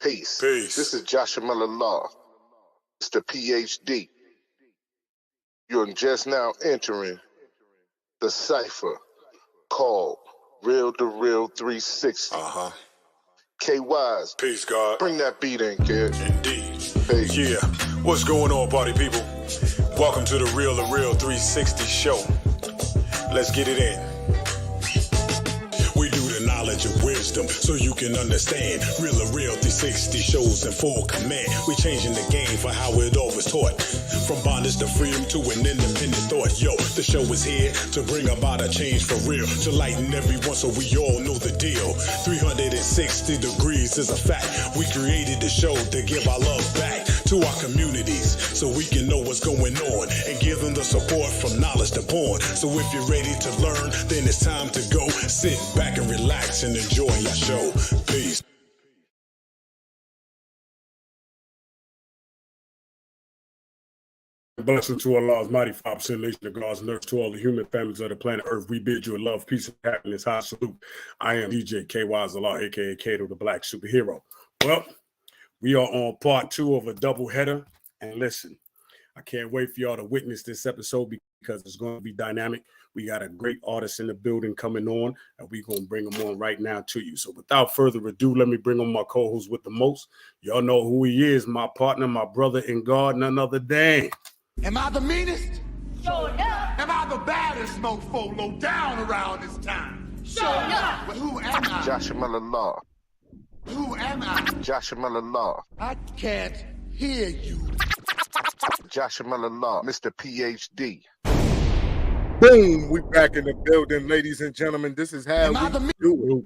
Peace. Peace. This is Joshua Miller Law, Mr. PhD. You're just now entering the cipher called Real2reel360. K-Wise. Peace, God. Bring that beat in, kid. Indeed. Peace. Yeah. What's going on, party people? Welcome to the Real2reel360 show. Let's get it in. We do the knowledge of wisdom so you can understand. Real2reel360 shows in full command. We changing the game for how it all was taught. From bondage to freedom to an independent thought. Yo, the show is here to bring about a change for real. To lighten everyone so we all know the deal. 360 degrees is a fact. We created the show to give our love back to our communities so we can know what's going on and give them the support from knowledge to porn. So if you're ready to learn, then it's time to go. Sit back and relax and enjoy our show. Peace. Blessing to Allah's mighty 5% nation of God's nurse to all the human families of the planet Earth. We bid you a love, peace, and happiness. High salute. I am DJ K-Wise Allah, aka Kato, the Black Superhero. Well, we are on part 2 of a double header. And listen, I can't wait for y'all to witness this episode because it's going to be dynamic. We got a great artist in the building coming on, and we're going to bring him on right now to you. So without further ado, let me bring on my co-host with the most. Y'all know who he is, my partner, my brother in God, none other than... Am I the meanest? Sure enough. Am I the baddest mofo low down around this time? Sure enough. But who am I? Joshua Miller Law. Who am I? Joshua Miller Law. I can't hear you. Joshua Miller Law, Mr. PhD. Boom, we back in the building, ladies and gentlemen. This is how Am I we the do it.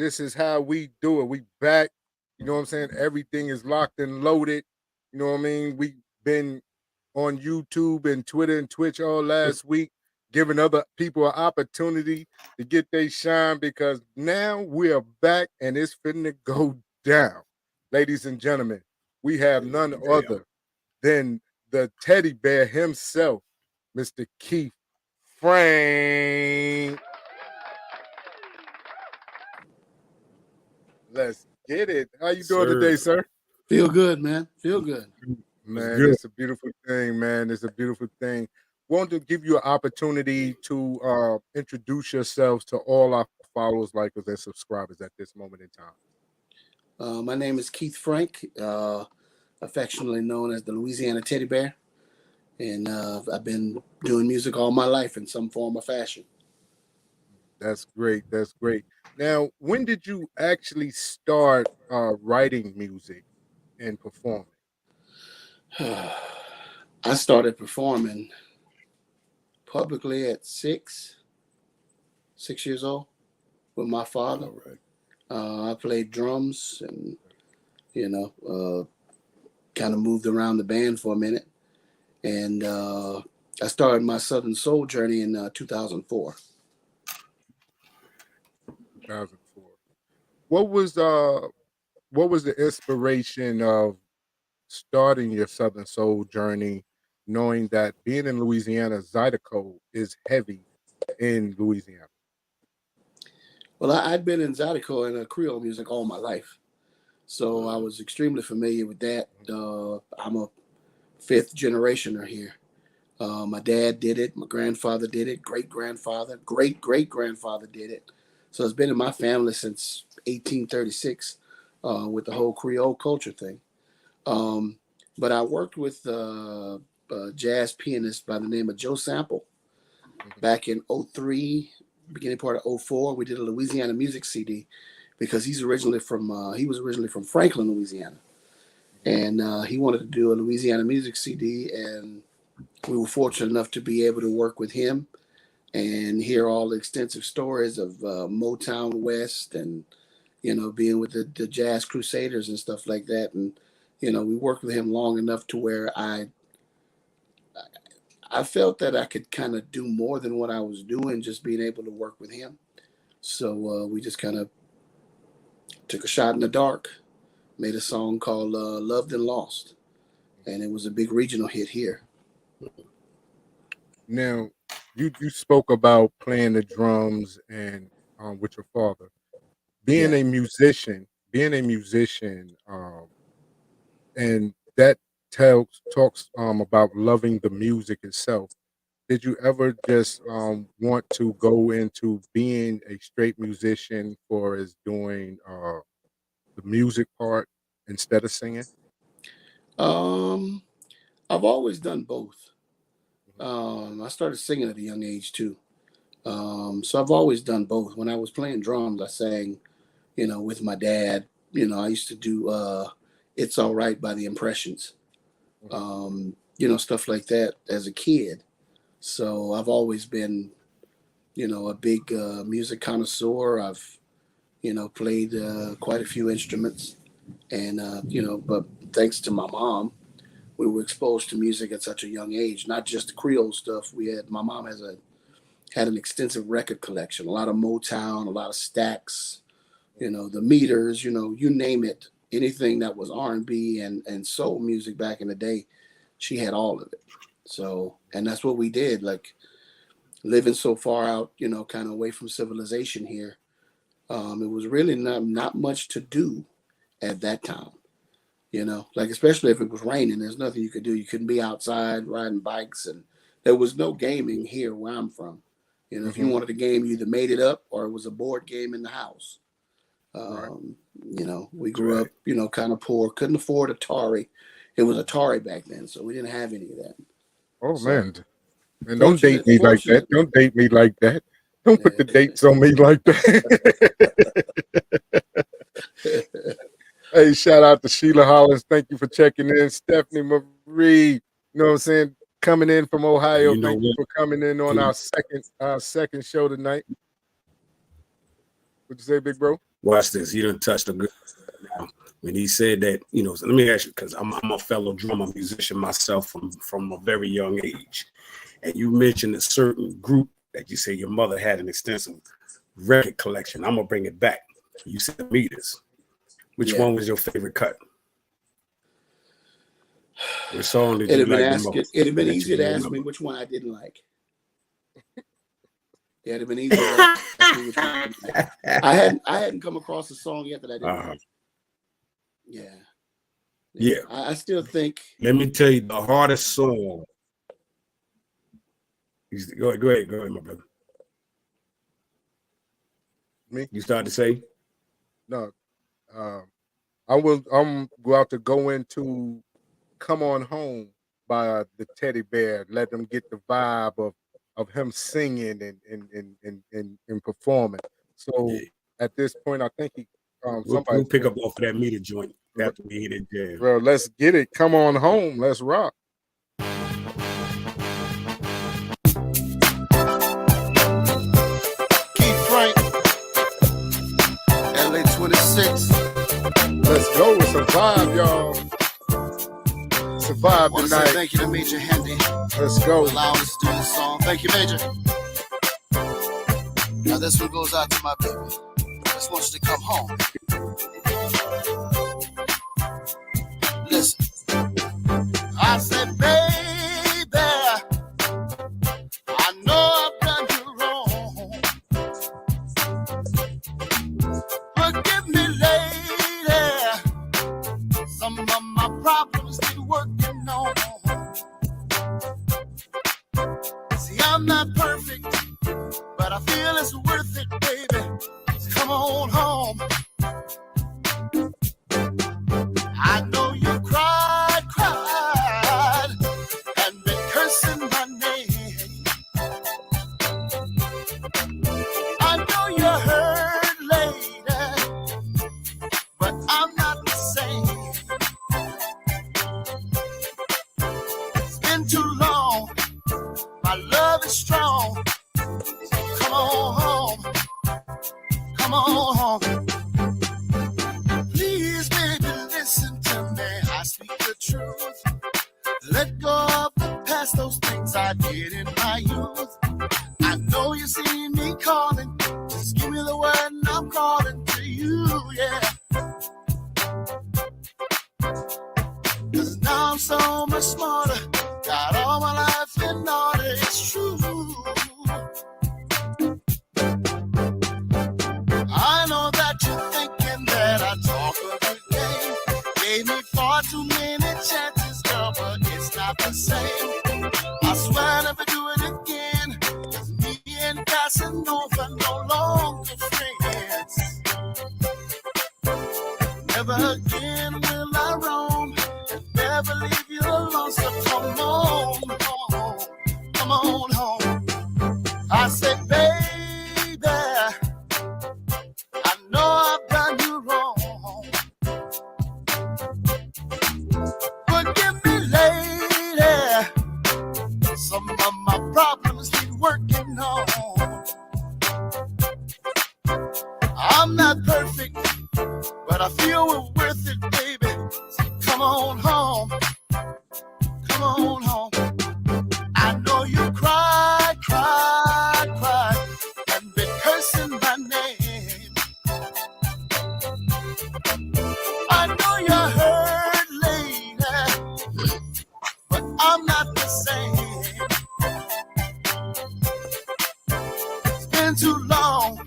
This is how we do it. We back, you know what I'm saying? Everything is locked and loaded. You know what I mean? We've been on YouTube and Twitter and Twitch all last week, giving other people an opportunity to get their shine because now we are back and it's finna go down. Ladies and gentlemen, we have none other than the teddy bear himself, Mr. Keith Frank. Let's get it. How you doing today, sir? Feel good, man. Feel good. Man, it's a beautiful thing, man. It's a beautiful thing. Want to give you an opportunity to introduce yourselves to all our followers, likers, and subscribers at this moment in time. My name is Keith Frank, affectionately known as the Louisiana Teddy Bear. And I've been doing music all my life in some form or fashion. That's great. That's great. Now, when did you actually start writing music and performing? I started performing publicly at 6 years old with my father. I played drums and, kind of moved around the band for a minute. And I started my Southern Soul journey in 2004. 2004. What was the inspiration of starting your Southern Soul journey, knowing that being in Louisiana, Zydeco is heavy in Louisiana? Well, I'd been in Zydeco and Creole music all my life. So I was extremely familiar with that. I'm a 5th generationer here. My dad did it. My grandfather did it. Great-grandfather, great-great-grandfather did it. So it's been in my family since 1836 with the whole Creole culture thing. But I worked with a jazz pianist by the name of Joe Sample back in 03, beginning part of 04. We did a Louisiana music CD because he was originally from Franklin, Louisiana. And he wanted to do a Louisiana music CD, and we were fortunate enough to be able to work with him and hear all the extensive stories of Motown West and, being with the Jazz Crusaders and stuff like that. And, we worked with him long enough to where I felt that I could kind of do more than what I was doing, just being able to work with him. So we just kind of took a shot in the dark, made a song called Loved and Lost. And it was a big regional hit here. Now, you spoke about playing the drums and with your father. Being a musician, being a musician, and that talks about loving the music itself. Did you ever just want to go into being a straight musician for as doing the music part instead of singing? I've always done both. I started singing at a young age too. So I've always done both. When I was playing drums, I sang, with my dad. I used to do It's All Right by the Impressions, stuff like that as a kid. So I've always been, a big music connoisseur. I've, played quite a few instruments. And, but thanks to my mom, we were exposed to music at such a young age, not just the Creole stuff. My mom had an extensive record collection, a lot of Motown, a lot of Stax, the Meters, you name it, anything that was R&B and soul music back in the day, she had all of it. So, and that's what we did, like living so far out, kind of away from civilization here. It was really not much to do at that time, like especially if it was raining, there's nothing you could do. You couldn't be outside riding bikes, and there was no gaming here where I'm from. If you wanted a game, you either made it up or it was a board game in the house. Right. We grew up, kind of poor, couldn't afford Atari. It was Atari back then, so we didn't have any of that. Oh, so, man, don't date me like that. Don't date me like that. Don't put the dates on me like that. Hey, shout out to Sheila Hollins. Thank you for checking in. Stephanie Marie, you know what I'm saying? Coming in from Ohio. Thank you for coming in on our second show tonight. What'd you say, big bro? Watch this. He done touched a good. Now, when he said that, so let me ask you, because I'm a fellow drummer musician myself from a very young age, and you mentioned a certain group that you say your mother had an extensive record collection. I'm gonna bring it back. You said Meters. Which one was your favorite cut? Which song did you like the most? It'd have been easy to ask me which one I didn't like. Yeah, it'd have been easy to ask me which one I didn't like. I hadn't come across a song yet that I didn't like. Yeah. I still think. Let me tell you the hardest song. Go ahead, my brother. Me? You started to say? No. I'm about to go into Come On Home by the Teddy Bear. Let them get the vibe of him singing and performing. So at this point, I think we'll pick up off of that meter joint after we hit it there. Bro, let's get it. Come on home. Let's rock. Keith Frank, LA 26. Let's go. It's a vibe, y'all. It's a vibe tonight. Thank you to Major Handy. Let's go. Allowing us to do this song. Thank you, Major. Now this one goes out to my baby. I just want you to come home. Listen. I said, baby, I know I've done you wrong. Forgive me, lady. Some of my problems need working on. See, I'm not perfect, but I feel it's worth it, baby. So come on home. I know you cried, and been cursing my name. I know you're hurt, lady, but I'm not the same. It's been too long, my love is strong. So come on home, come on home. Please, baby, listen to me. I speak the truth. Let go of the past, those things I did in my youth. I know you see me calling. Just give me the word and I'm calling to you, yeah. 'Cause now I'm so much smarter. Got all my life in order, it's true. I know that you're thinking that I talk Never again will I roam, never leave you alone. So come on home, come on home. I said, baby, I know I've done you wrong. Forgive me, lady. Some of my problems need working on. I'm not perfect, but I feel we're worth it, baby. So come on home, come on home. I know you cried, and been cursing my name. I know you're hurt, lady, but I'm not the same. It's been too long,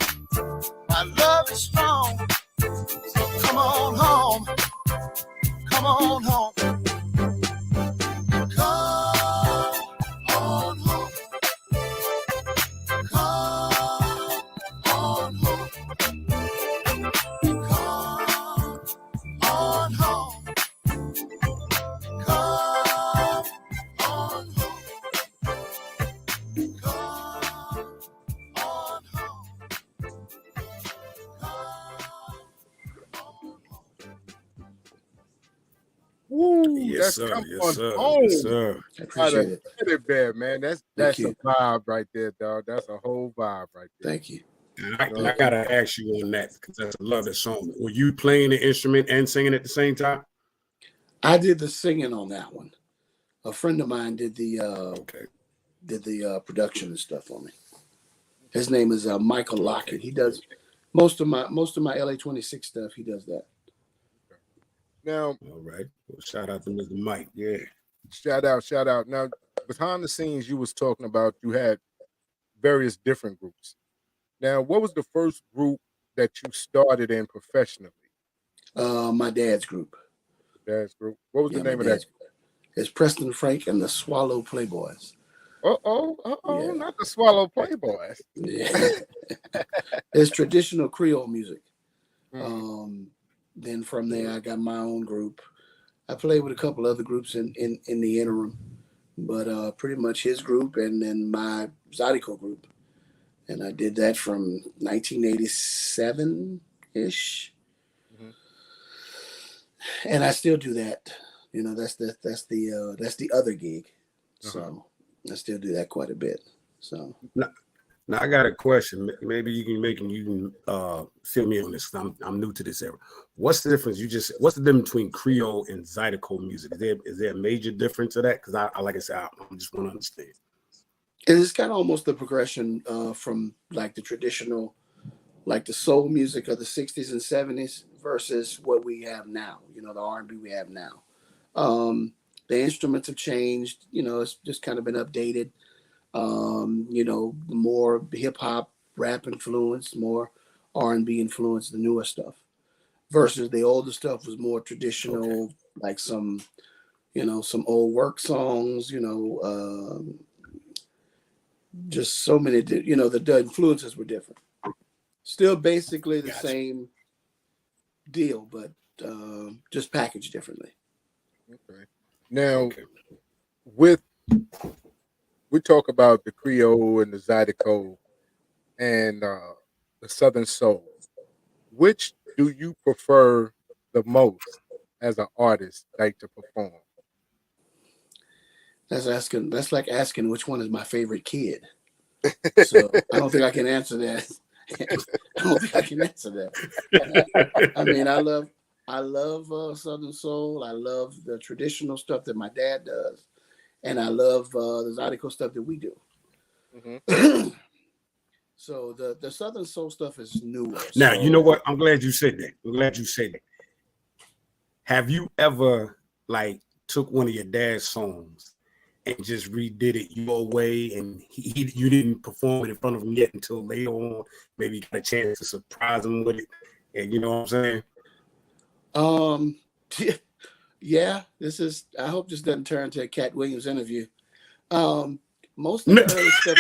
my love is strong. So come on home, come on home. Come on home, come on home, come on home, come on home, come on home. Woo, Yes, that's sir. come Yes, on sir. home. Yes, sir. I appreciate it. Teddy bear, man. That's Thank a you. vibe right there, dog. That's a whole vibe right there. Thank you. And I gotta ask you on that because I love that song. Were you playing the instrument and singing at the same time? I did the singing on that one. A friend of mine did the Okay. production and stuff on me. His name is Michael Lockett. He does most of my LA26 stuff. He does that. Now, All right. Well, shout out to Mr. Mike. Yeah. shout out. Now, behind the scenes, you was talking about you had various different groups. Now, what was the first group that you started in professionally? My dad's group. Dad's group. What was the name of that? It's Preston Frank and the Swallow Playboys. Yeah. Not the Swallow Playboys. Yeah. It's traditional Creole music. Then from there, I got my own group. I played with a couple other groups in the interim, but pretty much his group and then my Zydeco group. And I did that from 1987-ish. And I still do that. You know, that's the other gig. So I still do that quite a bit. So now I got a question. Maybe you can fill me on this. I'm new to this era. What's the difference? What's the difference between Creole and Zydeco music? Is there a major difference to that? Because I like I said, I just want to understand. It's kind of almost the progression from like the traditional, like the soul music of the 60s and 70s versus what we have now, you know, the R&B we have now. The instruments have changed, you know, it's just kind of been updated. You know, more hip hop, rap influence, more R&B influence, the newer stuff versus the older stuff was more traditional, like some old work songs, you know, just so many, you know, the influences were different. Still basically the same deal, but just packaged differently. Okay. Now, we talk about the Creole and the Zydeco and the Southern Soul. Which do you prefer the most as an artist, like to perform? That's like asking which one is my favorite kid. So I don't think I can answer that. I mean, I love Southern Soul. I love the traditional stuff that my dad does, and I love the Zydeco stuff that we do. So the Southern Soul stuff is newer. Now, you know what? I'm glad you said that. Have you ever like took one of your dad's songs and just redid it your way, and you didn't perform it in front of him yet until later on? Maybe you got a chance to surprise him with it, and you know what I'm saying? Yeah. I hope this doesn't turn into a Cat Williams interview. Most of the early stuff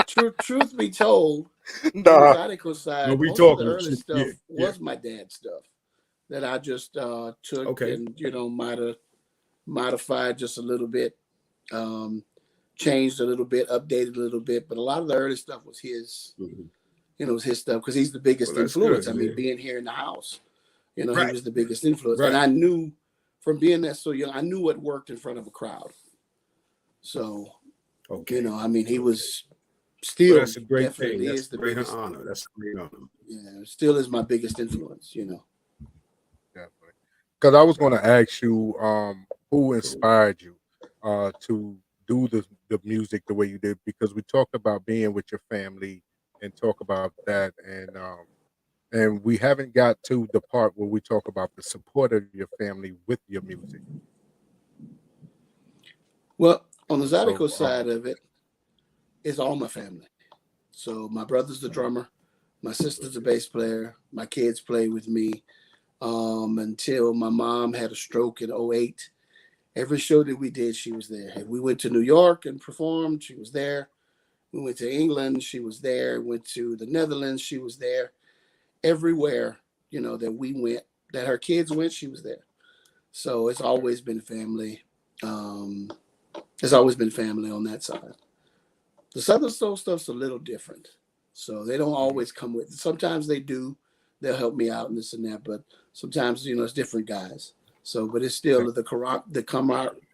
was truth be told, on the Nah. Zydeco side, No, we most of the talking. early stuff Yeah. was my dad's stuff that I just took Okay. and might have modified just a little bit, changed a little bit, updated a little bit, but a lot of the early stuff was his. Mhm. It was his stuff because he's the biggest Well, that's influence. good, I mean, man. being here in the house, he Right. was the biggest influence, Right. and I knew from being that so young, I knew what worked in front of a crowd. So, Okay. I mean, he was Well, still that's a great thing. definitely That's is a the great biggest. honor. That's a great honor. Yeah, still is my biggest influence. Definitely. Because I was going to ask you, who inspired you to do the music the way you did? Because we talked about being with your family and talk about that, and we haven't got to the part where we talk about the support of your family with your music. Well, on the So, Zydeco side of it, it's all my family. So my brother's the drummer, my sister's the bass player, my kids play with me. Until my mom had a stroke in '08. Every show that we did, she was there. If we went to New York and performed, she was there. We went to England, she was there. Went to the Netherlands, she was there. Everywhere, that we went, that her kids went, she was there. So it's always been family. It's always been family on that side. The Southern Soul stuff's a little different. So they don't always come with. Sometimes they do. They'll help me out and this and that. But sometimes, it's different guys. So, but it's still the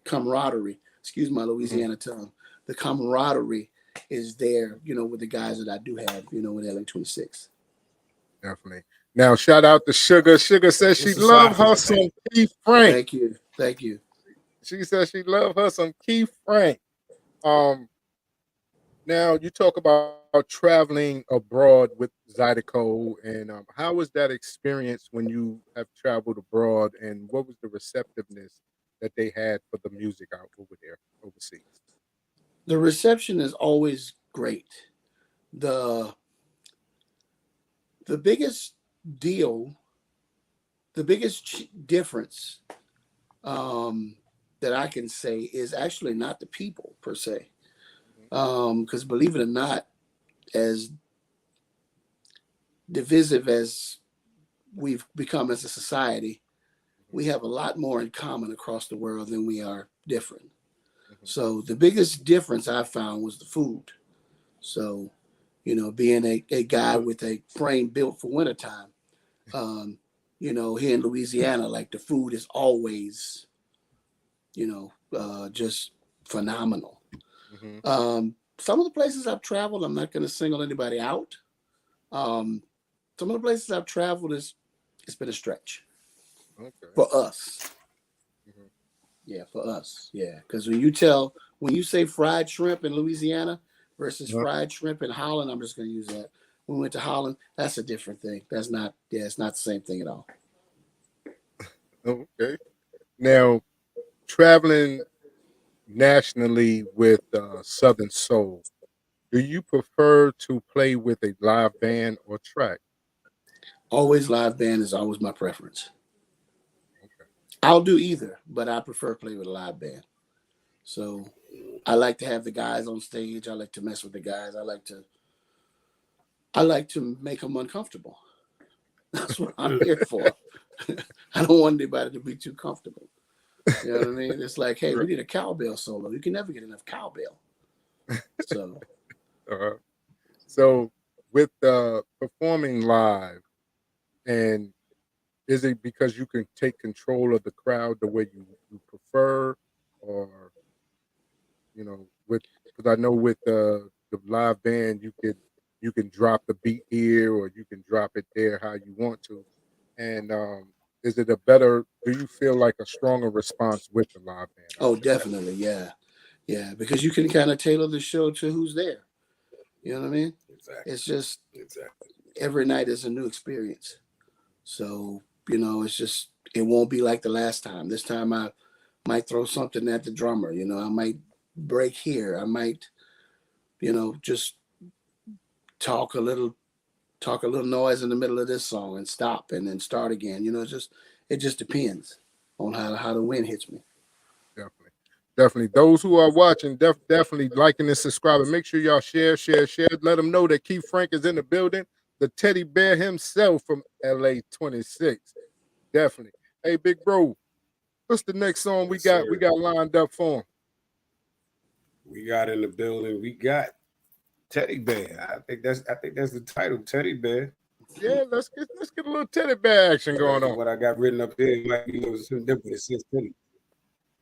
camaraderie. Excuse my Louisiana tongue. The camaraderie is there, with the guys that I do have, with LA 26. definitely. Now, shout out to Sugar. Sugar says she What's the love side her for some that? Keith Frank. Thank you. She says she love her some Keith Frank. Um, Now you talk about traveling abroad with Zydeco, and how was that experience when you have traveled abroad, and what was the receptiveness that they had for the music out over there overseas? The reception is always great. The the biggest deal, the biggest difference that I can say is actually not the people per se. Because believe it or not, as divisive as we've become as a society, we have a lot more in common across the world than we are different. So the biggest difference I found was the food. So, being a guy with a frame built for wintertime, here in Louisiana, like the food is always, just phenomenal. Some of the places I've traveled, I'm not going to single anybody out. Some of the places I've traveled it's been a stretch for us. Yeah, for us. Yeah, because when you say fried shrimp in Louisiana versus fried shrimp in Holland, I'm just going to use that. When we went to Holland, that's a different thing. It's not the same thing at all. Okay. Now, traveling nationally with Southern Soul, do you prefer to play with a live band or track? Always live band is always my preference. I'll do either, but I prefer play with a live band. So I like to have the guys on stage. I like to mess with the guys. I like to make them uncomfortable. That's what I'm here for. I don't want anybody to be too comfortable. You know what I mean? It's like, hey, we need a cowbell solo. You can never get enough cowbell. So, So with performing live, and is it because you can take control of the crowd the way you prefer, or with because I know with the live band you can drop the beat here or you can drop it there how you want to, and is it a better? Do you feel like a stronger response with the live band? oh, definitely, yeah, because you can kind of tailor the show to who's there. You know what I mean? Exactly. It's just Exactly. every night is a new experience. So, it's just it won't be like the last time. This time I might throw something at the drummer. I might break here. I might, just talk a little noise in the middle of this song and stop and then start again. It just depends on how the wind hits me. Definitely. Definitely. Those who are watching, definitely liking and subscribing. Make sure y'all share. Let them know that Keith Frank is in the building. The teddy bear himself from LA 26. Definitely. Hey, big bro, what's the next song we got? We got lined up for him. We got in the building. We got Teddy Bear. I think that's the title, Teddy Bear. Yeah, let's get a little teddy bear action going on. What I got written up here might be a little something different. It says Teddy.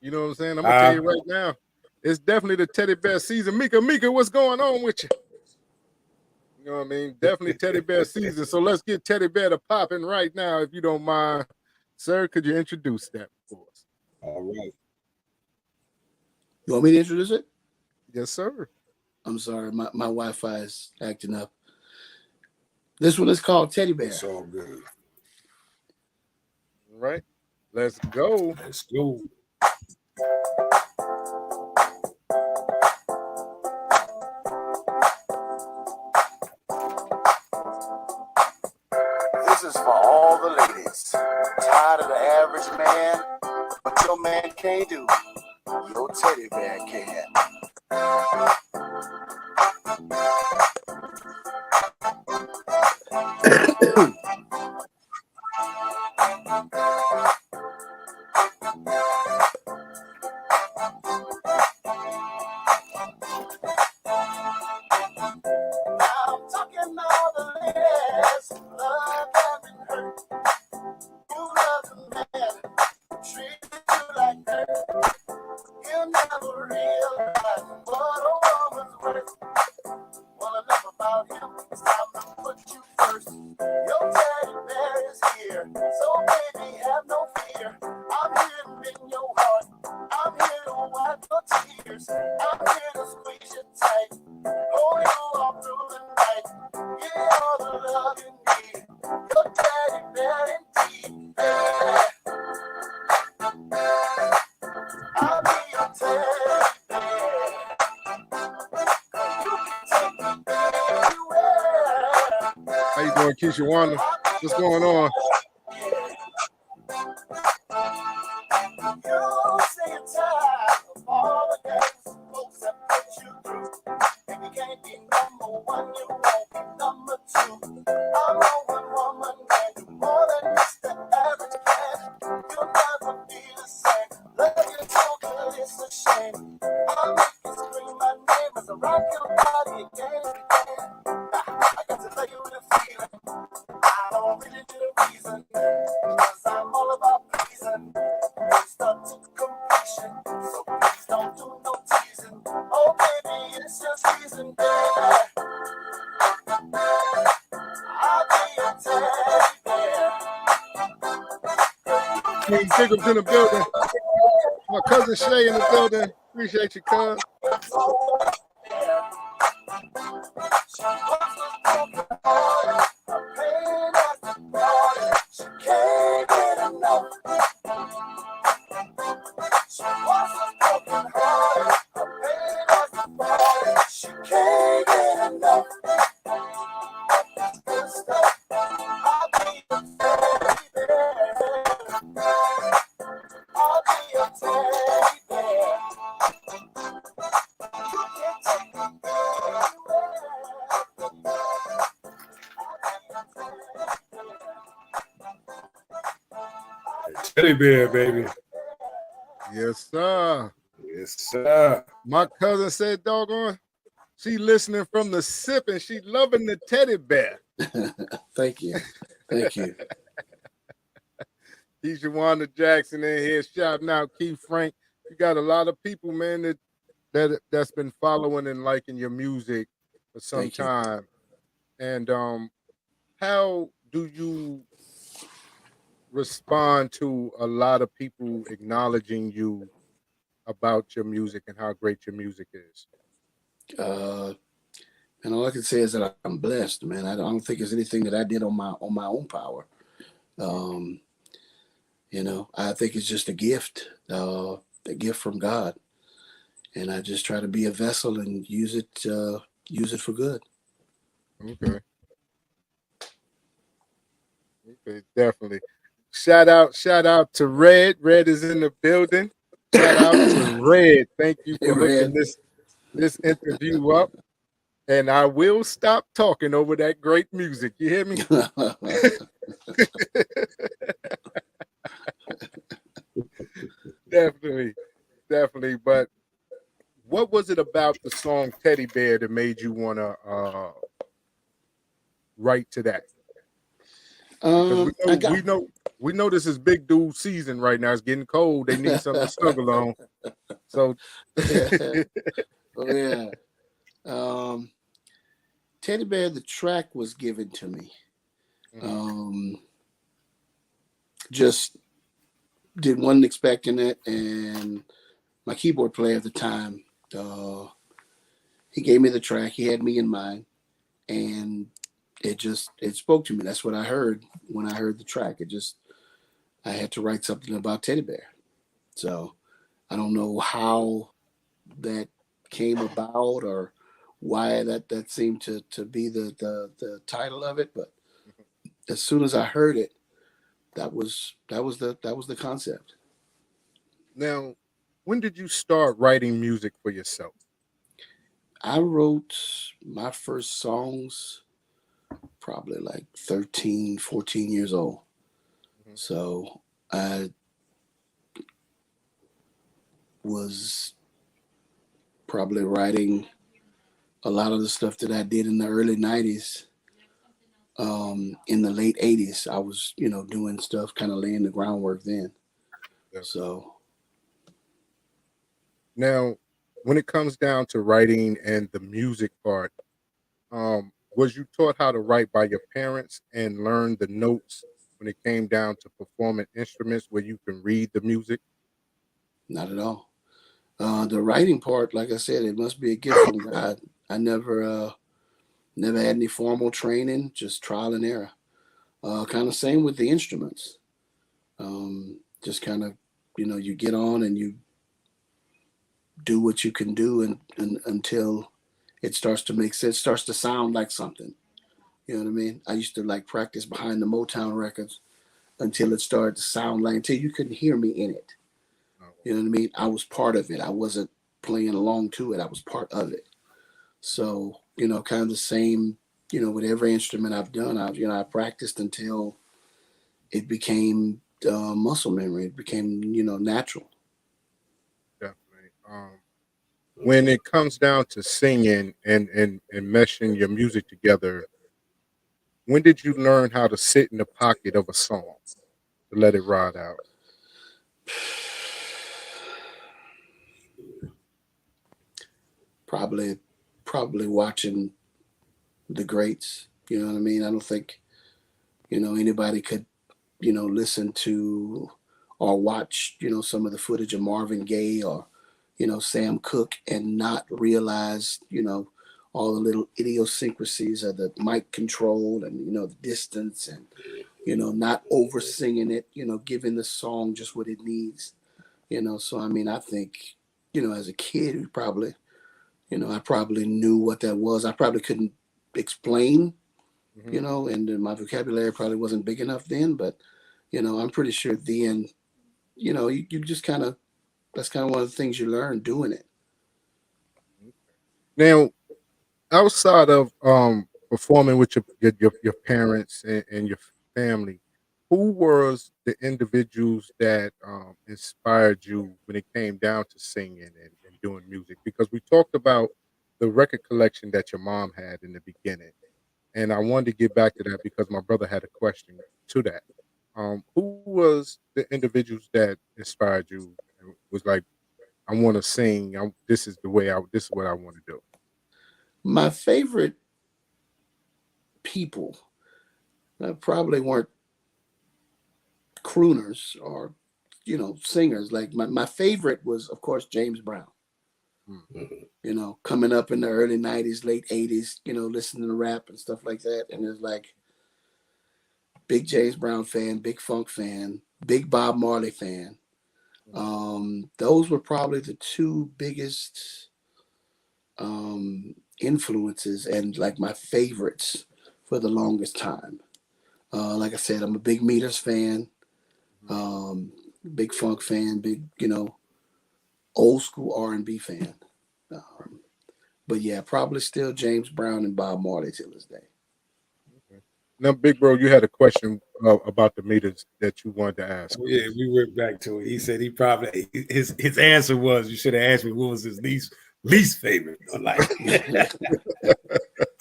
You know what I'm saying? I'm gonna tell you right now, it's definitely the teddy bear season. Mika, what's going on with you? You know what I mean? Definitely teddy bear season. So let's get teddy bear to popping right now, if you don't mind. Sir, could you introduce that for us? All right. You want me to introduce it? Yes, sir. I'm sorry, my Wi-Fi is acting up. This one is called Teddy Bear. It's all good. All right. Let's go. Let's go. This is for all the ladies. Tired of the average man, but your man can't do. Your teddy bear can. I'm talking all the ladies who love having hurt. You love the man who treats you like dirt. You never realize what a woman's worth. Well, enough about him. It's time to put you first. Your teddy bear is here, so baby, have no fear. I'm here to mend your heart. I'm here to wipe your tears. I'm here to squeeze you tight, hold you all through the night. Give you all the love you need. Your teddy bear indeed. Yeah. I'll be your teddy bear. You can take me anywhere. How you doing, Keisha Wanda? What's going on? You say you're tired of all the games folks have put you through. If you can't be number one, you won't be number two. I know one woman can do more than just the average man. You'll never be the same. Love you so good, it's a shame. I'll make you scream my name as I rock your body again and again. I got to tell you the feeling. I don't really need a reason, 'cause I'm all about pleasing. From start to completion, so please don't do no teasing. Oh baby, it's your season, yeah. I'll be your teddy bear. King Jacob's in the building. My cousin Shay in the building. Appreciate you, cuz. She was broken hearted, her pain has departed. She can't get enough. She was broken hearted, her pain has departed. She can't get enough. That's good stuff. I'll be your teddy bear. I'll be your teddy bear. You can take me Teddy Bear, baby. Yes, sir. Yes, sir. My cousin said, doggone, she listening from the sip and she loving the teddy bear. Thank you. Thank you. Keisha Wanda Jackson in here shouting out Keith Frank. You got a lot of people, man, that's been following and liking your music for some Thank you. time. And how do you respond to a lot of people acknowledging you about your music and how great your music is? And all I can say is that I'm blessed, man. I don't think there's anything that I did on my own power. You know, I think it's just a gift from God, and I just try to be a vessel and use it for good. Okay. Okay, definitely. Shout out to Red. Red is in the building. Shout out to Red, thank you Hey, for hooking Red. this interview up. And I will stop talking over that great music. You hear me? Definitely, definitely. But what was it about the song Teddy Bear that made you want to write to that? Because I got we know this is big dude season right now. It's getting cold. They need something to snuggle on. So oh yeah. Teddy Bear, the track was given to me. Just wasn't expecting it, and my keyboard player at the time, he gave me the track. He had me in mind, and it spoke to me. That's what I heard when I heard the track. I had to write something about Teddy Bear. So I don't know how that came about or why that seemed to be the title of it, but as soon as I heard it, that was the concept. now, when did you start writing music for yourself? I wrote my first songs probably like 13, 14 years old. So I was probably writing a lot of the stuff that I did in the early 90s. In the late 80s, I was, doing stuff, kind of laying the groundwork then. Yeah. So Now, when it comes down to writing and the music part, was you taught how to write by your parents and learn the notes when it came down to performing instruments where you can read the music? not at all. The writing part, like I said, it must be a gift from God. I never had any formal training, just trial and error. Kind of same with the instruments. Just kind of, you get on and you do what you can do and until it starts to make sense, starts to sound like something. You know what I mean? I used to like practice behind the Motown records until it started to sound like, until you couldn't hear me in it. You know what I mean? I was part of it. I wasn't playing along to it. I was part of it. So, kind of the same, with every instrument I've done, I practiced until it became muscle memory. It became, natural. Definitely. When it comes down to singing and meshing your music together, when did you learn how to sit in the pocket of a song to let it ride out? Probably, probably watching the greats. You know what I mean? I don't think, anybody could, listen to or watch, some of the footage of Marvin Gaye or, Sam Cooke and not realize, all the little idiosyncrasies of the mic control and, the distance and, not over singing it, giving the song just what it needs, So, I mean, I think, as a kid, we probably, I probably knew what that was. I probably couldn't explain, and then my vocabulary probably wasn't big enough then, but, I'm pretty sure then, you just kind of, that's kind of one of the things you learn doing it. Now, outside of performing with your parents and your family, who was the individuals that inspired you when it came down to singing and doing music? Because we talked about the record collection that your mom had in the beginning, and I wanted to get back to that because my brother had a question to that. Who was the individuals that inspired you? And was like, I want to sing. This is the way I. This is what I want to do. My favorite people probably weren't crooners or, singers. Like my favorite was, of course, James Brown. Coming up in the early 90s, late 80s, listening to rap and stuff like that. And it's like, big James Brown fan, big funk fan, big Bob Marley fan. Those were probably the two biggest influences and like my favorites for the longest time. Like I said, I'm a big Meters fan, big funk fan, big, old school R&B fan. But yeah, probably still James Brown and Bob Marley till this day. Now, Big Bro, you had a question about the meters that you wanted to ask. Yeah, we went back to it. He said he probably his answer was, you should have asked me what was his least favorite. Like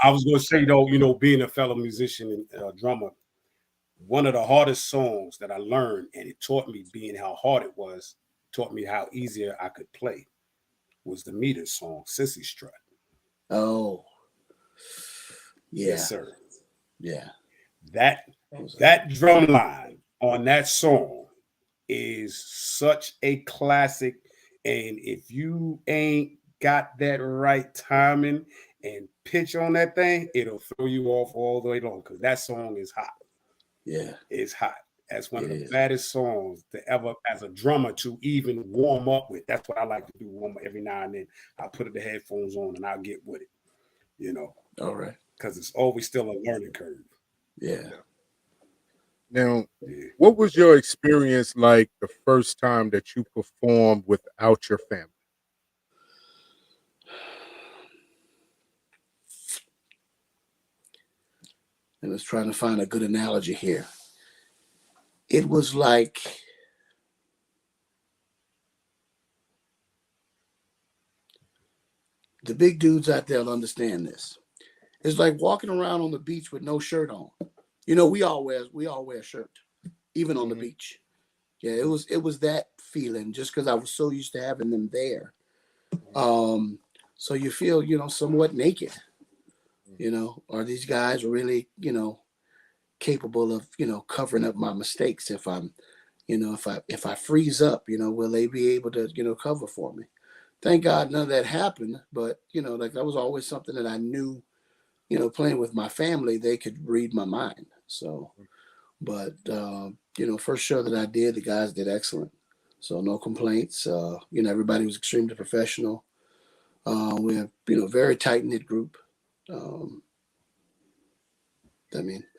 I was gonna say though, being a fellow musician and drummer, one of the hardest songs that I learned, and it taught me being how hard it was, taught me how easier I could play, was the meter song, Sissy Strut. Oh, yeah. Yes, sir. Yeah. That drum line on that song is such a classic. And if you ain't got that right timing and pitch on that thing, it'll throw you off all the way long, because that song is hot. Yeah. It's hot. That's one of the baddest songs to ever, as a drummer, to even warm up with. That's what I like to do, warm up every now and then. I'll put the headphones on and I'll get with it, All right. because it's always still a learning curve. Yeah. Now, what was your experience like the first time that you performed without your family? I was trying to find a good analogy here. It was like the big dudes out there will understand this. It's like walking around on the beach with no shirt on. We all wear a shirt, even on the beach. Yeah, it was that feeling, just because I was so used to having them there. So you feel, somewhat naked. Are these guys really, capable of, covering up my mistakes? If I'm, if I freeze up, will they be able to, cover for me? Thank God none of that happened. But, like that was always something that I knew, playing with my family, they could read my mind. So, but, first show that I did, the guys did excellent. So no complaints. Everybody was extremely professional. We're, very tight-knit group. I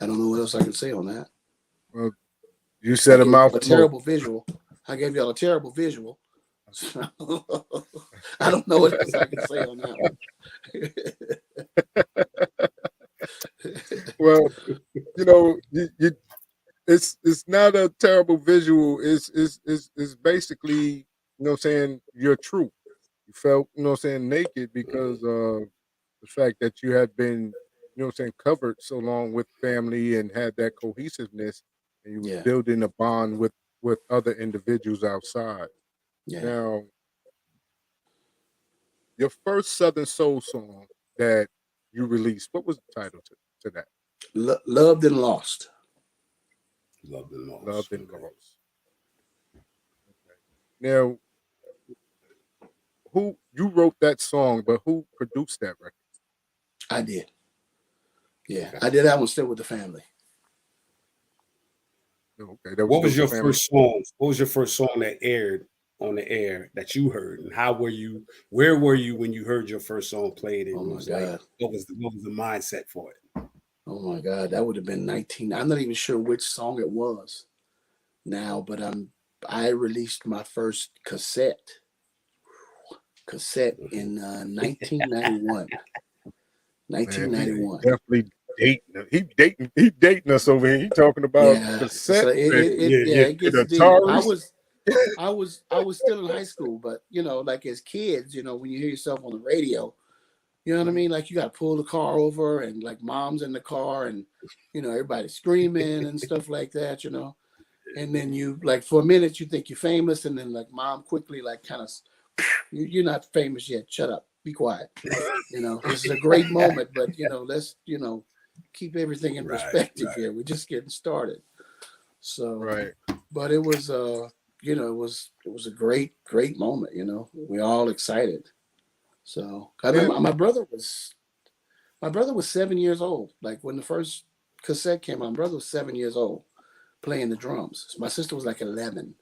don't know what else I can say on that. Well, you said a mouthful. A terrible visual. I gave y'all a terrible visual. I don't know what else I can say on that one. Well, it's not a terrible visual. It's basically, you're true. You felt, naked because of the fact that you had been, covered so long with family and had that cohesiveness, and you was building a bond with other individuals outside. Yeah. Now, your first Southern Soul song that you released, what was the title to that? Loved and Lost. Loved and Lost. Loved and Lost. Okay. Now, who you wrote that song, but who produced that record? I did. Yeah, I did that one still with the family. Okay. What was your first song? What was your first song that aired on the air that you heard, and where were you when you heard your first song played? And oh my God. Like, what was the mindset for it? Oh my God, that would have been 19. I'm not even sure which song it was now, but I released my first cassette in 1991. 1991. Definitely dating. He dating us over here. He talking about cassette. So it gets deep. I was still in high school, but like as kids, when you hear yourself on the radio, you know what I mean? Like you got to pull the car over, and like mom's in the car, and everybody's screaming and stuff like that, And then you like for a minute you think you're famous, and then like mom quickly like kind of, you're not famous yet. Shut up. Be quiet. This is a great moment, but let's keep everything in perspective here. We're just getting started. So but it was it was a great moment. We're all excited. So I remember my brother was 7 years old. Like when the first cassette came out, my brother was 7 years old playing the drums. My sister was like 11.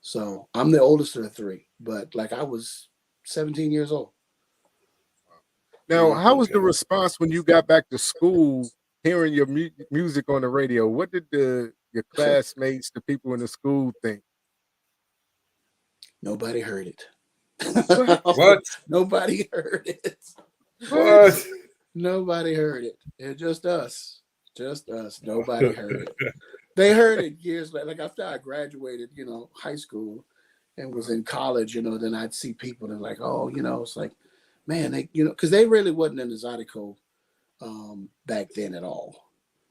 So I'm the oldest of the three, but like I was 17 years old. Now, how was the response when you got back to school, hearing your music on the radio? What did your classmates, the people in the school think? Nobody heard it. What? Nobody heard it. What? Nobody heard it. It's just us. Just us. Nobody heard it. They heard it years later. Like after I graduated, high school and was in college, then I'd see people and like, oh, it's like, man, they, because they really wasn't in the Zydeco back then at all.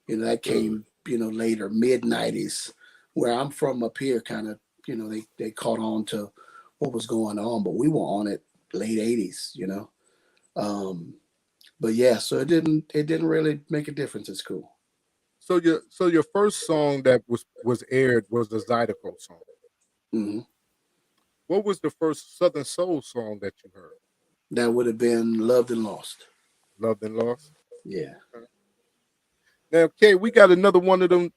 That came, later, mid-90s, where I'm from up here, kind of, they caught on to what was going on, but we were on it late 80s, But yeah, so it didn't really make a difference at school. So your first song that was aired was the Zydeco song. Mm-hmm. What was the first Southern Soul song that you heard? That would have been Loved and Lost. Loved and Lost? Yeah. Now, Kay, we got another one of them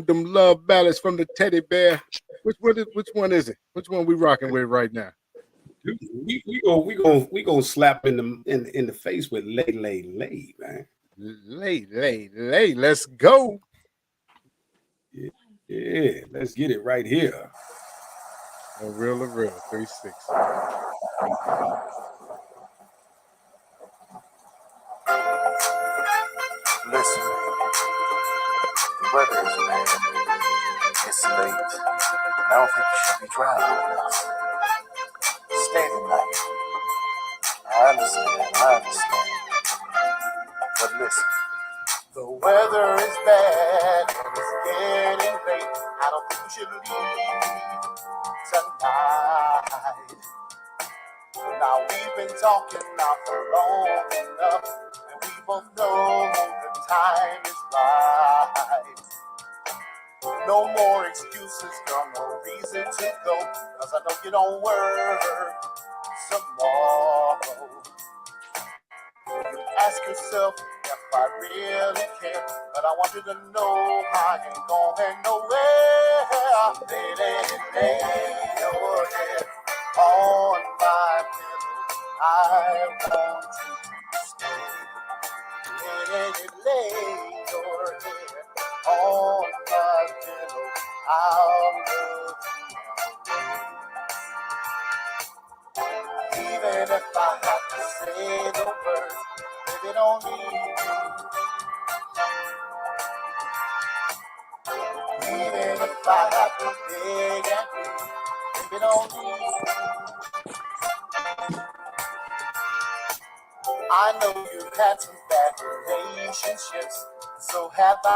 love ballads from the Teddy Bear. Which one is it? Which one we rocking with right now? We gonna slap in the face with lay, man. Lay. Let's go. Yeah, let's get it right here. Real2reel360. Listen, the weather is bad. It's late. I don't think you should be driving. Stay tonight. I understand. But listen, the weather is bad and it's getting late. I don't think you should leave tonight. Now we've been talking now for long enough, and we both know the time is right. No more excuses, girl, no reason to go, cause I know you don't work tomorrow. You ask yourself if I really care, but I want you to know I ain't going nowhere. Lay your head on my pillow. I want you to stay. Lay your head on my pillow. I'll love you. Even if I have to say the words, baby, don't leave me. Even if I have to beg and plead, baby, don't leave me. I know you've had some bad relationships, so have I,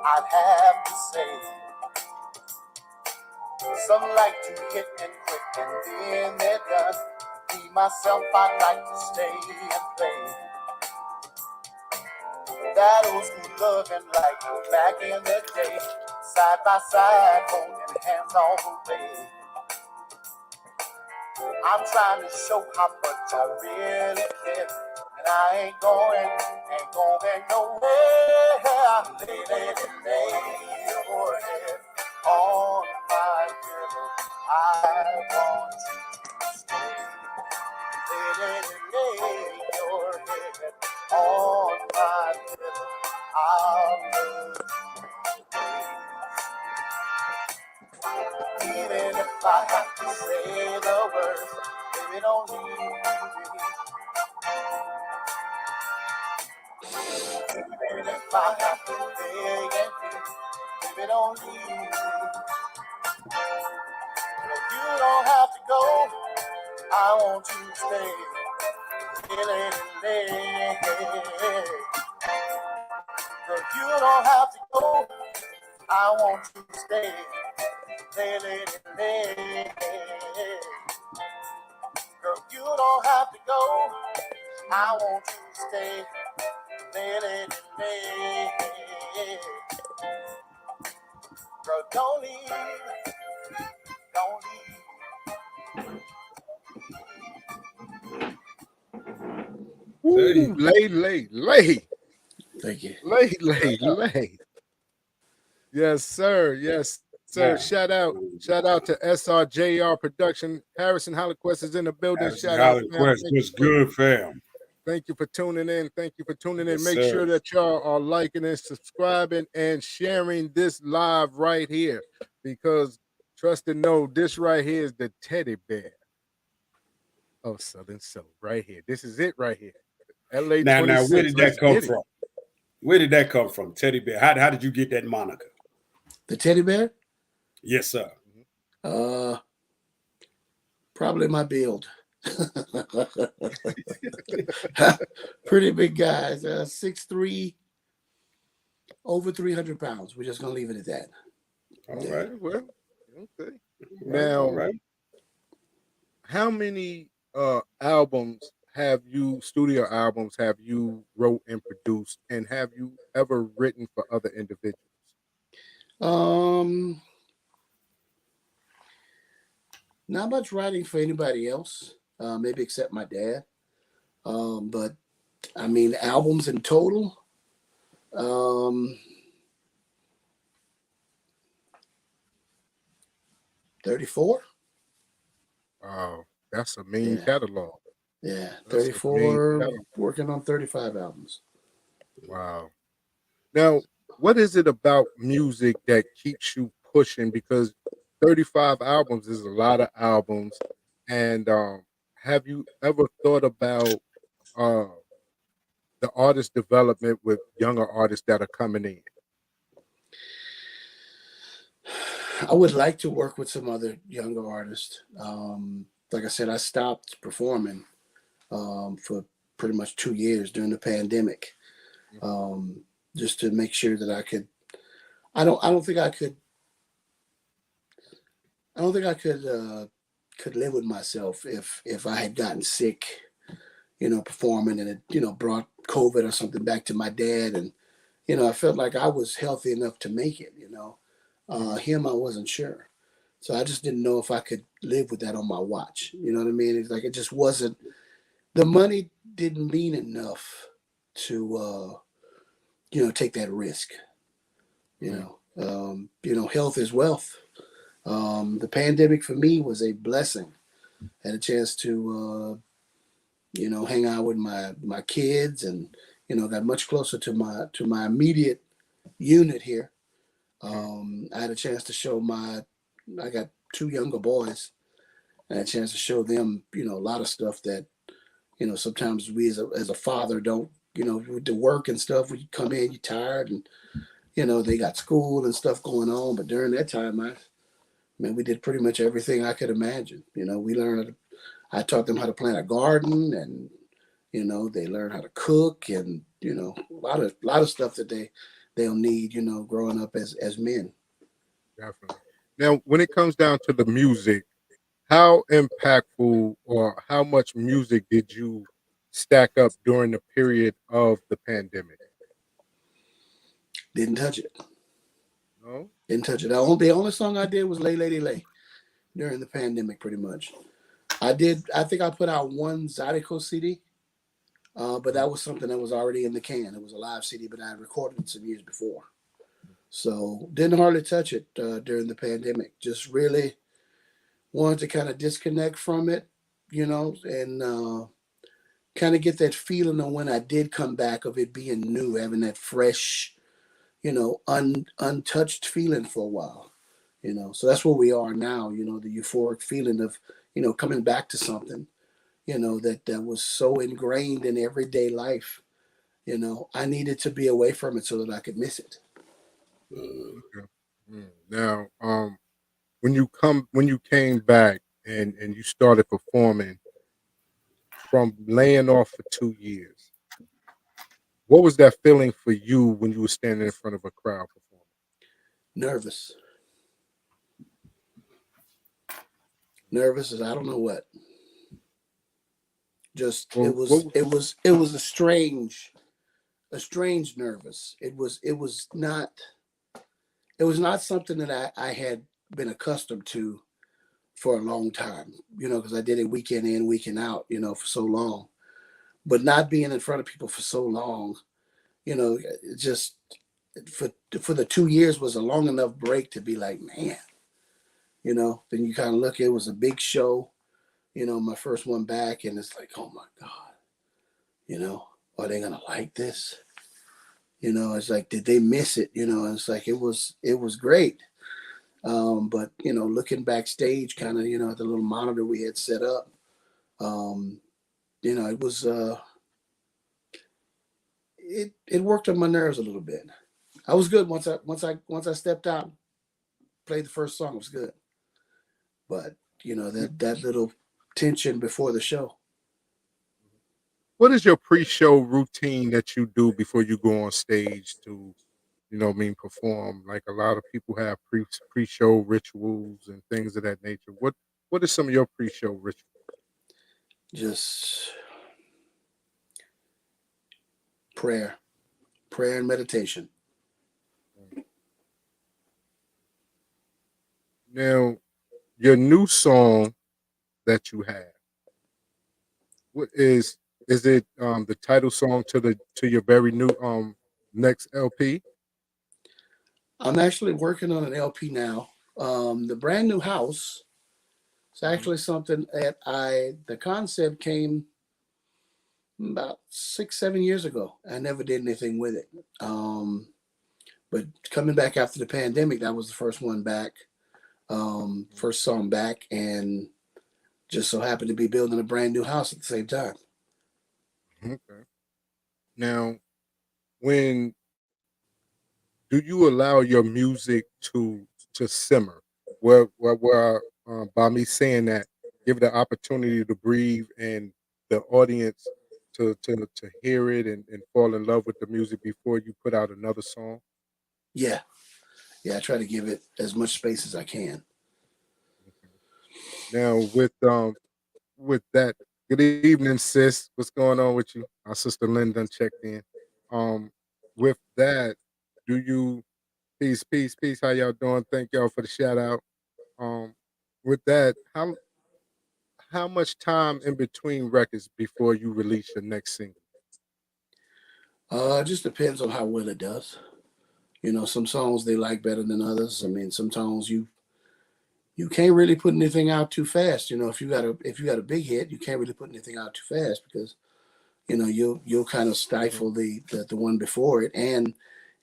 I'd have to say. Some like to hit and quit and then they're done. Me, myself, I like to stay and play. That old school loving like back in the day. Side by side, holding hands all the way. I'm trying to show how much I really care. And I ain't going nowhere. Lay your head on my pillow. I want you to stay. Lay your head on my pillow. I'll love you. Even if I have to say the words, baby, don't leave me. Even if I have to beg and plead, baby, don't leave me. You don't have to go, I want you to stay. Lay. Girl, you don't have to go, I want you to stay. Lay. Girl, you don't have to go, I want you to stay. Lay. Girl, don't leave. Ooh, lay. Thank you. Lay. Yes, sir. Yes, sir. Shout out to SRJR Production. Harrison Holliquest is in the building. Shout out, fam. What's good, fam? Thank you for tuning in. Yes, Make sir. sure that y'all are liking and subscribing and sharing this live right here, because trust and know this right here is the Teddy Bear. Oh, Southern Soul, right here. This is it right here. LA Now, 26. where did Let's that come get it. from? Where did that come from, Teddy Bear? How did you get that moniker? The teddy bear? Yes, sir. Probably my build. Pretty big guys. 6'3", over 300 pounds. We're just gonna leave it at that. All right. Well, okay. All Now, right. how many studio albums have you wrote and produced, and have you ever written for other individuals? Not much writing for anybody else, maybe except my dad. But I mean, albums in total, 34. Wow, that's a mean Yeah. catalog. Yeah, That's a mean 34, catalog. working on 35 albums. Wow. Now, what is it about music that keeps you pushing? Because 35 albums is a lot of albums. And have you ever thought about uh, the artist development with younger artists that are coming in? I would like to work with some other younger artists. Like I said, I stopped performing for pretty much 2 years during the pandemic, just to make sure that I could. I don't think I could. I don't think I could live with myself if I had gotten sick, performing, and it brought COVID or something back to my dad, and I felt like I was healthy enough to make it. Him, I wasn't sure. So I just didn't know if I could live with that on my watch. You know what I mean? It's like it just wasn't. The money didn't mean enough to take that risk. Health is wealth. The pandemic for me was a blessing. Had a chance to hang out with my kids, and got much closer to my immediate unit here. I had a chance to show I got 2 younger boys. I had a chance to show them, a lot of stuff that, sometimes we as a father don't, with the work and stuff, when you come in, you're tired, and, they got school and stuff going on. But during that time, we did pretty much everything I could imagine. We learned, I taught them how to plant a garden, and, they learned how to cook, and, a lot of stuff that they'll need, growing up as men. Definitely. Now, when it comes down to the music, how impactful or how much music did you stack up during the period of the pandemic? Didn't touch it. No? Didn't touch it. The only song I did was Lay Lady Lay during the pandemic, pretty much. I think I put out one Zydeco CD, but that was something that was already in the can. It was a live CD, but I had recorded it some years before. So didn't hardly touch it during the pandemic. Just really wanted to kind of disconnect from it, and kind of get that feeling of when I did come back of it being new, having that fresh, untouched feeling for a while. So that's where we are now, the euphoric feeling of, coming back to something, that was so ingrained in everyday life. I needed to be away from it so that I could miss it. Okay. Now, when you came back and you started performing from laying off for 2 years, what was that feeling for you when you were standing in front of a crowd performing? Nervous as I don't know what. Just Well, it was a strange nervous. It was not something that I had been accustomed to for a long time, because I did it weekend in, weekend out, for so long. But not being in front of people for so long, it just for the 2 years was a long enough break to be like, man, then you kind of look, it was a big show, my first one back, and it's like, oh my God, are they gonna like this? It's like, did they miss it? It's like it was great. But looking backstage, kind of, at the little monitor we had set up, You know, it was it worked on my nerves a little bit. I was good once I stepped out, played the first song. It was good, but you know that little tension before the show. What is your pre-show routine that you do before you go on stage to, perform? Like a lot of people have pre-show rituals and things of that nature. What is some of your pre-show rituals? Just prayer and meditation. Now, your new song that you have, what is it the title song to your very new next LP? I'm actually working on an LP now. The brand new house. It's actually something that the concept came about 6, 7 years ago. I never did anything with it. But coming back after the pandemic, that was the first one back, first song back, and just so happened to be building a brand new house at the same time. Okay. Now, when do you allow your music to simmer? Where by me saying that, give it the opportunity to breathe and the audience to hear it and fall in love with the music before you put out another song. Yeah, I try to give it as much space as I can. Now, with that, good evening, sis. What's going on with you? Our sister Lynn done checked in. Um, with that, do you peace, peace, peace? How y'all doing? Thank y'all for the shout out. Um, with that, how much time in between records before you release your next single? It just depends on how well it does. You know, some songs they like better than others. I mean, some songs you can't really put anything out too fast. You know, if you got a big hit, you can't really put anything out too fast because you know you'll kind of stifle the one before it. And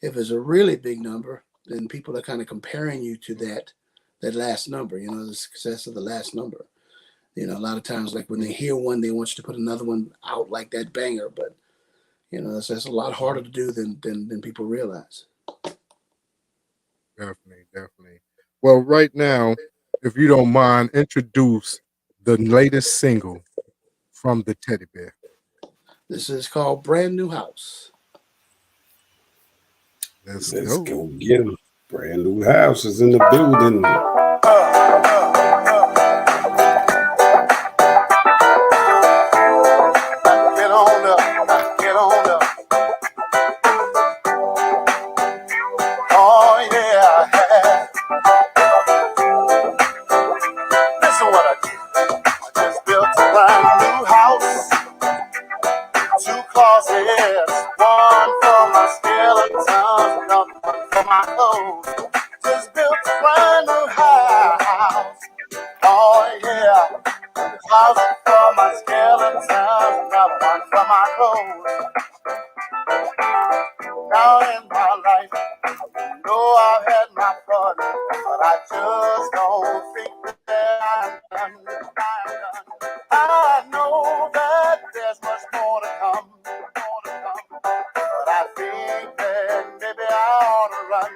if it's a really big number, then people are kind of comparing you to that last number. You know, the success of the last number. You know, a lot of times, like when they hear one, they want you to put another one out like that banger. But you know, that's a lot harder to do than people realize. Definitely, definitely. Well, right now, if you don't mind, introduce the latest single from the Teddy Bear. This is called Brand New House. Let's Let's go. go get him. Brand new house is in the building. Get on up, get on up. Oh yeah. Listen what I did. I just built a brand new house. 2 closets, one for my skeletons, another one for my clothes. Just built a brand new house. Oh yeah. A closet for my skeletons, another one for my clothes. Now in my life, you know I've had my fun, but I just don't think that I'm done. I know that there's much more to come, but I think that maybe I ought to run.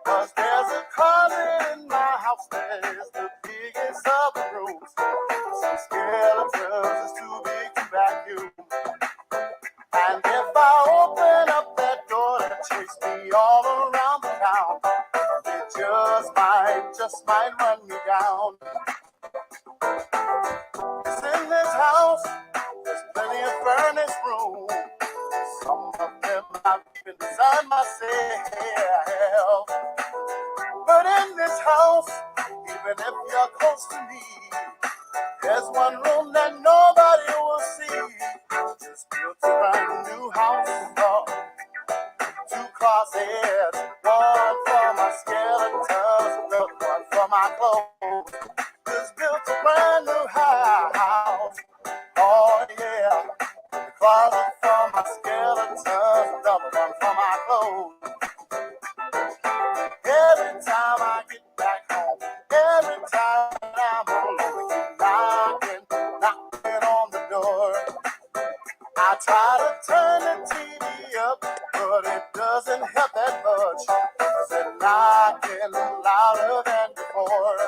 'Cause there's a closet in my house that's the biggest of the rooms. Some skeletons is too big to vacuum. And if I open up that door that chase me all around the town, it just might run me down. 'Cause in this house, there's plenty of furnished room. Some of them I've even designed myself. But in this house, even if you're close to me, there's one room that nobody will see. Just built a brand new house. 2 closets, one for my skeletons, another one for my clothes. Just built a brand new house. Oh yeah. The closet for my skeletons, another one for my clothes. Every time I get back home, every time I'm alone, keep knocking, doesn't help that much. Said knocking louder than before.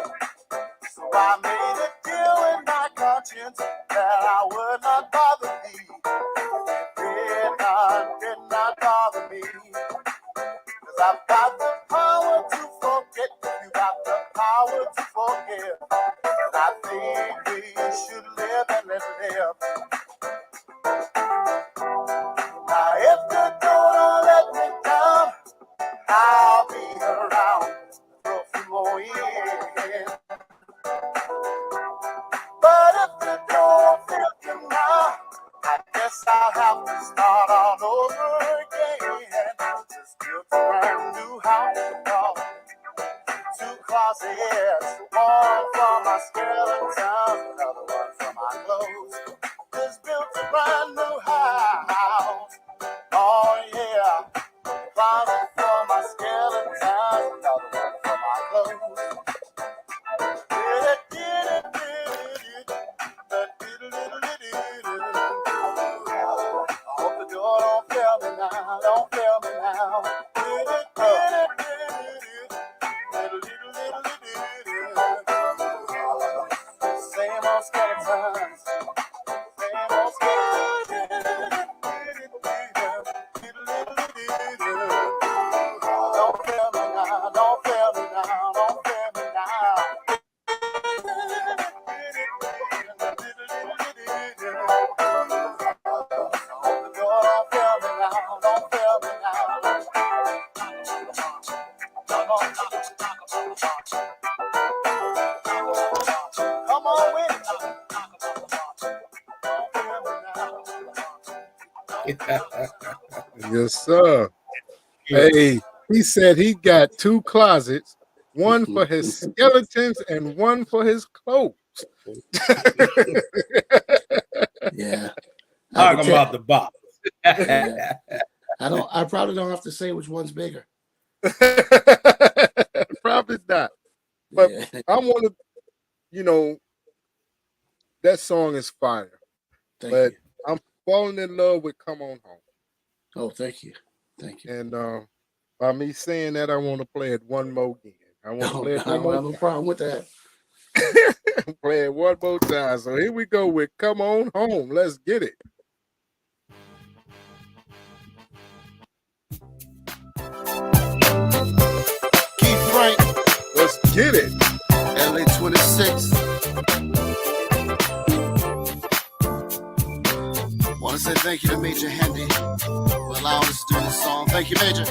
So I made a deal with my conscience that I would not bother me. Did not bother me. Cause I've got the power to forget. You got the power to forgive. And I think we should live and let live. Now if you don't let me down, I'll be around for a few more years. But if you don't feel you now, I guess I'll have to start all over again. Just built a brand new house, y'all. 2 closets, one for my skeletons, another one for my clothes. Just built a brand new house. Oh yeah, closet for my skeletons, another one for my clothes. I hope the door don't fail me now, don't fail me now. Same old skeletons, same old skeletons. Don't fail me now, don't fail me now, don't fail me now. Come on with it. Yes, sir. Hey, he said he got 2 closets, one for his skeletons and one for his clothes. Yeah. Talk about the box. Yeah. I probably don't have to say which one's bigger. Probably not. But Yeah. I want to, that song is fire. Thank But you. I'm falling in love with Come On Home. Oh, thank you. Thank you. And by me saying that, I want to play it one more again. I want to play it I one don't more have a problem with that. play it one more time. So here we go with Come On Home. Let's get it. Keith Frank, Let's get it. LA 26. Want to say thank you to Major Handy for allowing us to do this song. Thank you, Major.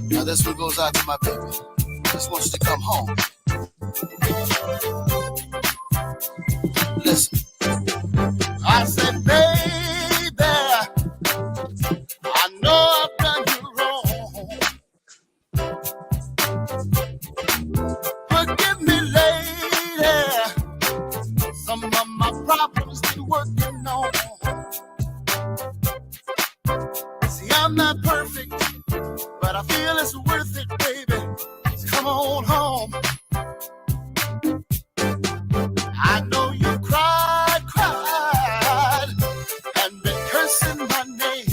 Now this one goes out to my baby. Just wants you to come home. Listen. I said, baby, I know I've done you wrong. Forgive me, lady. Some of my problems need working on. See, I'm not perfect, but I feel it's worth it, baby. So come on home. I know you cried, and been cursing my name.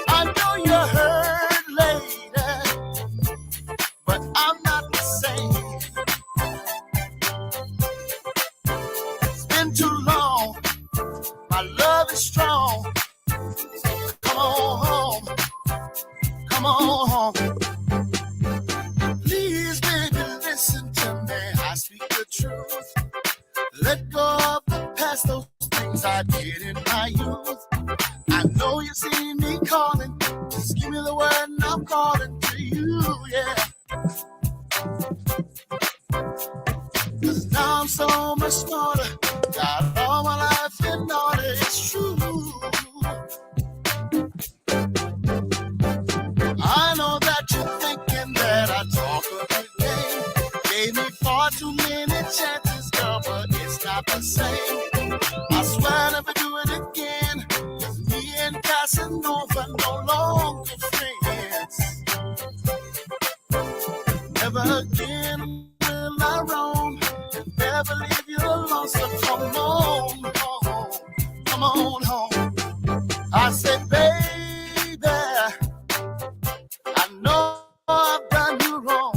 I know you hurt, lady, but I'm not the same. It's been too long, my love is strong. Come on home, come on home. Please, baby, listen to me. I speak the truth. Let go of the past, those things I did in my youth. I know you see me calling. Just give me the word and I'm calling to you, yeah. 'Cause now I'm so much smarter. Got all my life in order, it's true. I know that you're thinking that I talk a good game. Gave me far too many chances, girl, but it's not the same. I swear I'll never do it again. 'Cause me and Casanova no longer friends. Never again will I roam and never leave you alone. So come on home, come on home. I said, baby, I know I've done you wrong.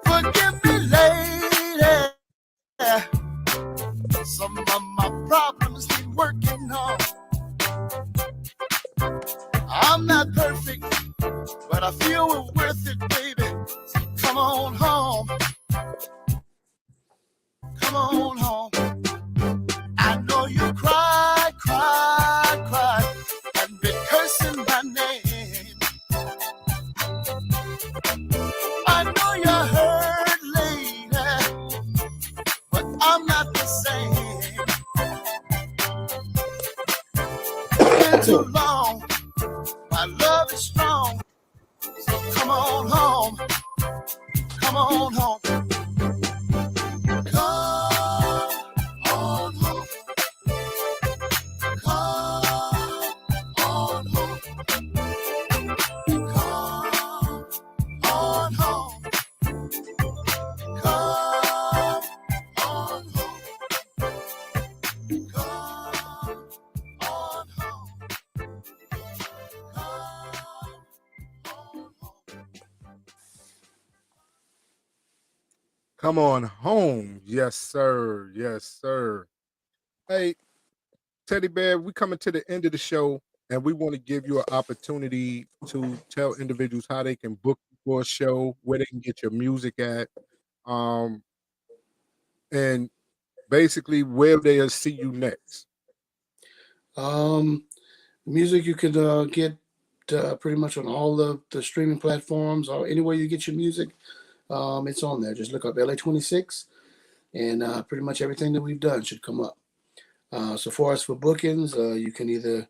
Forgive me, lady. Some of my problems need working on. I'm not perfect, but I feel we're worth it, baby. Come on home. Come on home. I know you cried, and been cursing my name. I know you're hurt, lady, but I'm not the same. It's been too long. My love is strong. So come on home. Come on home. Come on home. Come on home. Come on home. Come on home. Come on home. Yes, sir. Yes, sir. Hey, Teddy Bear, we coming to the end of the show, and we want to give you an opportunity to tell individuals how they can book you for a show, where they can get your music at, and basically where they'll see you next. Music you could get pretty much on all the streaming platforms or anywhere you get your music. It's on there. Just look up LA26, and pretty much everything that we've done should come up. So far as for bookings, you can either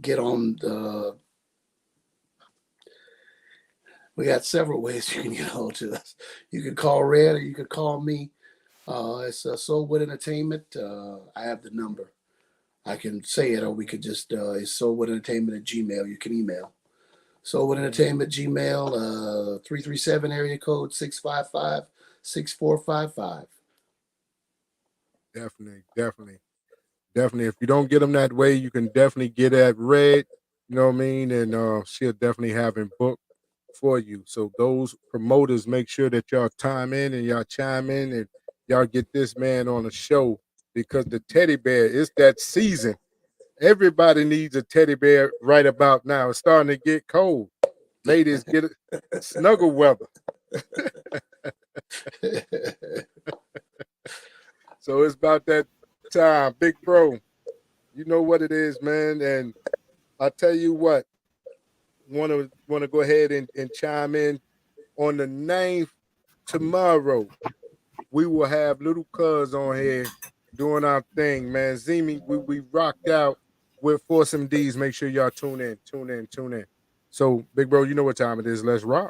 get on the. We got several ways you can get hold to us. You can call Red, or you could call me. It's Soulwood Entertainment. I have the number. I can say it, or we could just it's soulwoodentertainment@gmail. You can email. Soulwood Entertainment, Gmail, 337 area code 655-6455. Definitely. If you don't get them that way, you can definitely get at Red, you know what I mean? And she'll definitely have him booked for you. So those promoters, make sure that y'all chime in and y'all get this man on the show, because the teddy bear is that season. Everybody needs a teddy bear right about now. It's starting to get cold. Ladies, get it snuggle weather. So it's about that time. Big Bro, you know what it is, man. And I tell you what, want to go ahead and chime in on the 9th tomorrow. We will have Little Cuz on here doing our thing, man. Zimi, we rocked out with Force MDs. Make sure y'all tune in. So, Big Bro, you know what time it is. Let's rock.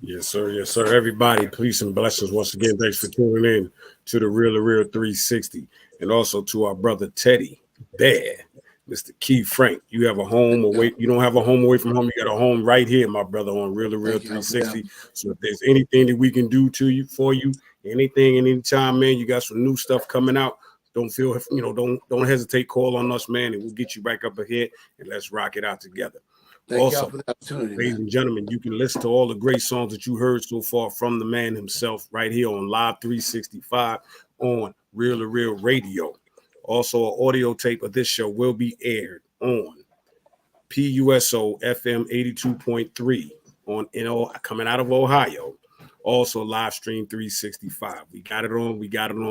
Yes, sir. Yes, sir. Everybody, peace and blessings. Once again, thanks for tuning in to the Real2reel360, and also to our brother Teddy Bear, Mr. Keith Frank. You have a home away. You don't have a home away from home. You got a home right here, my brother, on Real2reel360. So if there's anything that we can do for you, anything, anytime, man, you got some new stuff coming out. Don't feel, don't hesitate. Call on us, man, and we'll get you back up ahead, and let's rock it out together. Thank y'all for the opportunity, ladies and gentlemen, you can listen to all the great songs that you heard so far from the man himself right here on Live 365 on Real to Real Radio. Also, an audio tape of this show will be aired on PUSO FM 82.3 coming out of Ohio. Also, live stream 365. We got it on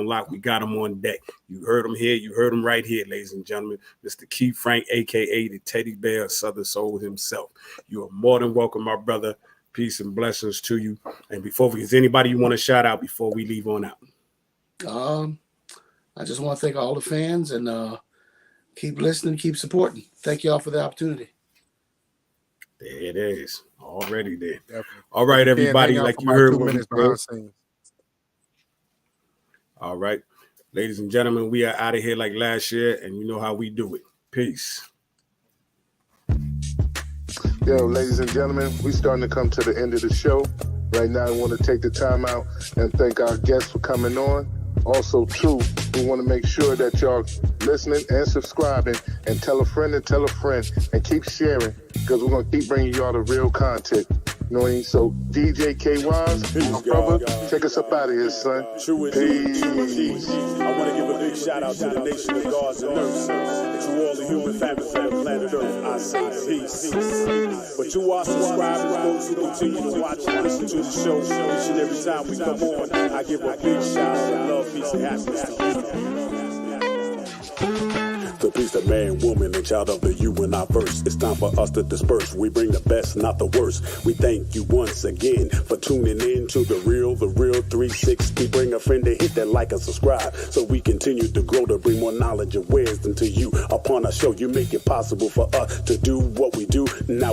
lock. We got them on deck. You heard them here. You heard them right here, ladies and gentlemen. Mr. Keith Frank, a.k.a. the Teddy Bear of Southern Soul himself. You are more than welcome, my brother. Peace and blessings to you. And is anybody you want to shout out before we leave on out? I just want to thank all the fans and keep listening, keep supporting. Thank y'all for the opportunity. There it is. Already there. Definitely. All right, everybody. Like you heard. 2 minutes behind scenes. All right. Ladies and gentlemen, we are out of here like last year, and you know how we do it. Peace. Yo, ladies and gentlemen, we starting to come to the end of the show. Right now, I want to take the time out and thank our guests for coming on. Also, too, we want to make sure that y'all listening and subscribing, and tell a friend and keep sharing, because we're going to keep bringing y'all the real content. You know what I mean? So, DJ K-Wise, my brother, take us up out of here, son. True indeed. Peace. I want to give a big shout out to the nation of gods and earth. To all the human families on the planet Earth, I say peace. But to our subscribers, those who continue to watch and listen to the show each and every time we come on, I give a big shout out of love, peace, and happiness to you. The beast of man, woman, and child of the you and I verse. It's time for us to disperse. We bring the best, not the worst. We thank you once again for tuning in to the Real 360. Bring a friend to hit that like and subscribe, so we continue to grow to bring more knowledge and wisdom to you. Upon our show, you make it possible for us to do what we do. Now